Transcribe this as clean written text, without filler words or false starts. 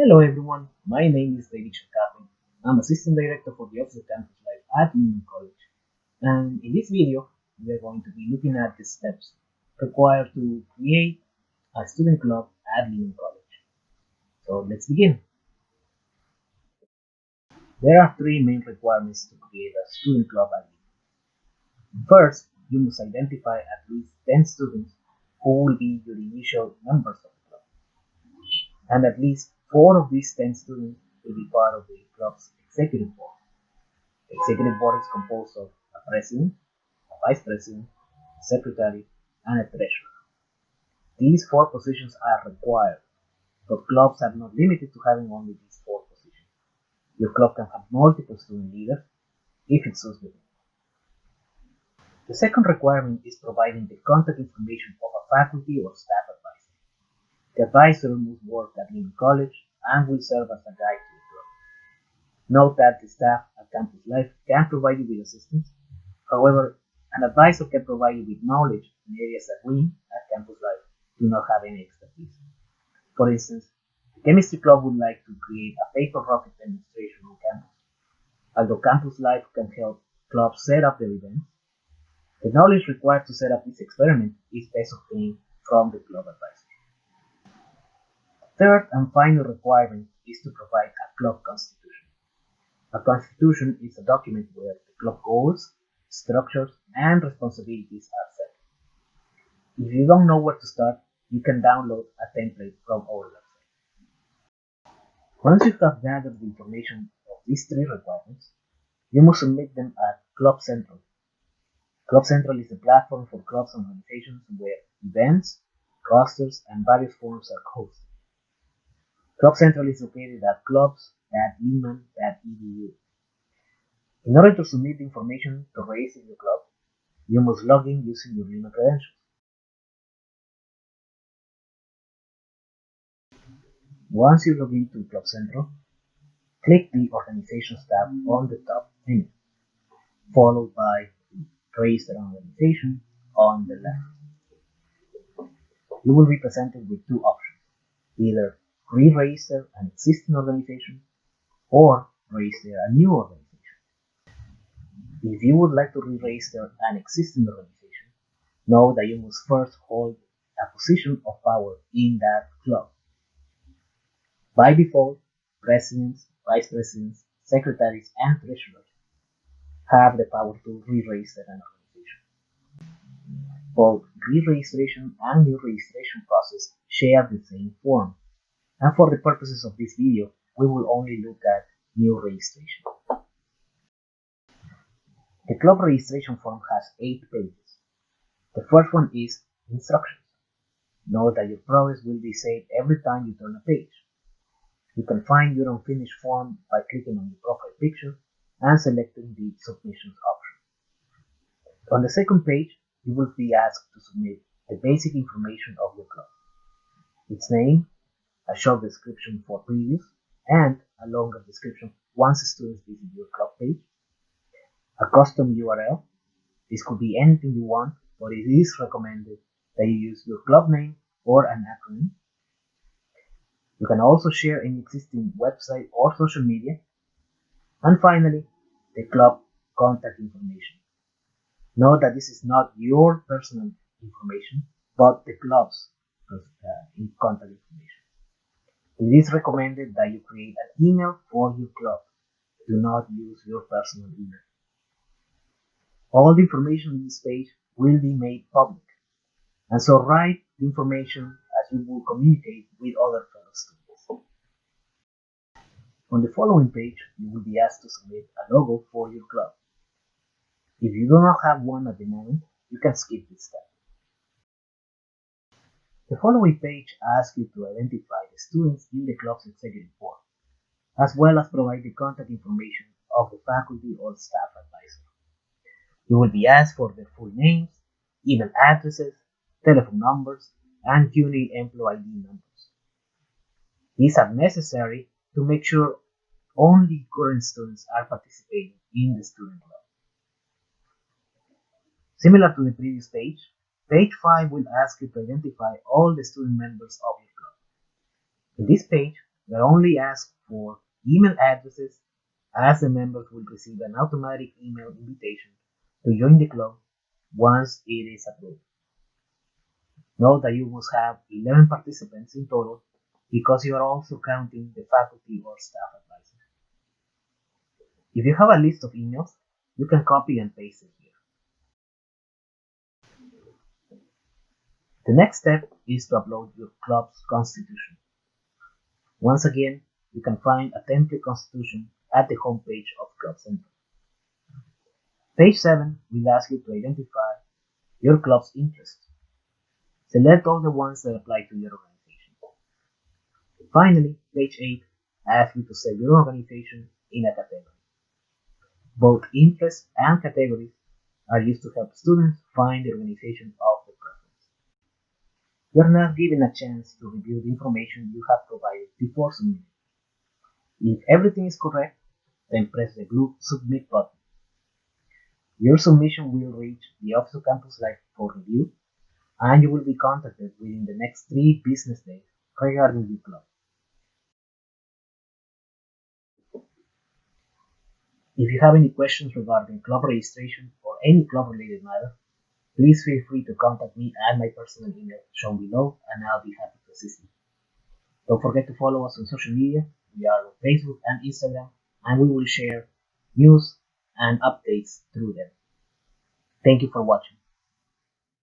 Hello everyone, my name is David Shakapin. I'm Assistant Director for the Office of Campus Life at Lehman College. And in this video, we are going to be looking at the steps required to create a student club at Lehman College. So let's begin. There are three main requirements to create a student club at Lehman. First, you must identify at least 10 students who will be your initial members of the club. And at least 4 of these 10 students will be part of the club's executive board. The executive board is composed of a president, a vice president, a secretary, and a treasurer. These 4 positions are required, but clubs are not limited to having only these 4 positions. Your club can have multiple student leaders if it suits you. The second requirement is providing the contact information of a faculty or staff advisor. The advisor must work at Lehman College and will serve as a guide to the club. Note that the staff at Campus Life can provide you with assistance. However, an advisor can provide you with knowledge in areas that we at Campus Life do not have any expertise. For instance, the chemistry club would like to create a paper rocket demonstration on campus. Although Campus Life can help clubs set up their events, the knowledge required to set up this experiment is best obtained from the club advisor. The third and final requirement is to provide a club constitution. A constitution is a document where the club goals, structures, and responsibilities are set. If you don't know where to start, you can download a template from our website. Once you have gathered the information of these 3 requirements, you must submit them at Club Central. Club Central is a platform for clubs and organizations where events, rosters, and various forums are hosted. Club Central is located at clubs.lehman.edu. In order to submit the information to register your club, you must log in using your Lehman credentials. Once you log into Club Central, click the Organizations tab on the top menu, followed by Register an Organization on the left. You will be presented with 2 options, either re-register an existing organization or register a new organization. If you would like to re-register an existing organization, know that you must first hold a position of power in that club. By default, presidents, vice presidents, secretaries, and treasurers have the power to re-register an organization. Both re-registration and new registration process share the same form, and for the purposes of this video, we will only look at new registration. The club registration form has 8 pages. The first one is Instructions. Note that your progress will be saved every time you turn a page. You can find your unfinished form by clicking on the profile picture and selecting the Submissions option. On the second page, you will be asked to submit the basic information of your club: its name, a short description for previews, and a longer description once students visit your club page, a custom URL. This could be anything you want, but it is recommended that you use your club name or an acronym. You can also share any existing website or social media. And finally, the club contact information. Note that this is not your personal information, but the club's contact information. It is recommended that you create an email for your club. Do not use your personal email. All the information in this page will be made public, and so write the information as you will communicate with other fellow students. On the following page, you will be asked to submit a logo for your club. If you do not have one at the moment, you can skip this step. The following page asks you to identify the students in the club's executive board, as well as provide the contact information of the faculty or staff advisor. You will be asked for their full names, email addresses, telephone numbers, and CUNY employee ID numbers. These are necessary to make sure only current students are participating in the student club. Similar to the previous page, page 5 will ask you to identify all the student members of your club. In this page, We're only asked for email addresses as the members will receive an automatic email invitation to join the club once it is approved. Note that you must have 11 participants in total because you are also counting the faculty or staff advisor. If you have a list of emails, you can copy and paste it here. The next step is to upload your club's constitution. Once again, you can find a template constitution at the homepage of Club Center. Page 7 will ask you to identify your club's interests. Select all the ones that apply to your organization. Finally, page 8 asks you to set your organization in a category. Both interests and categories are used to help students find the organization of their preference. You are now given a chance to review the information you have provided before submitting. If everything is correct, then press the blue Submit button. Your submission will reach the Office of Campus Life for review, and you will be contacted within the next 3 business days regarding your club. If you have any questions regarding club registration or any club related matter, please feel free to contact me at my personal email shown below, and I'll be happy to assist you. Don't forget to follow us on social media. We are on Facebook and Instagram, and we will share news and updates through them. Thank you for watching.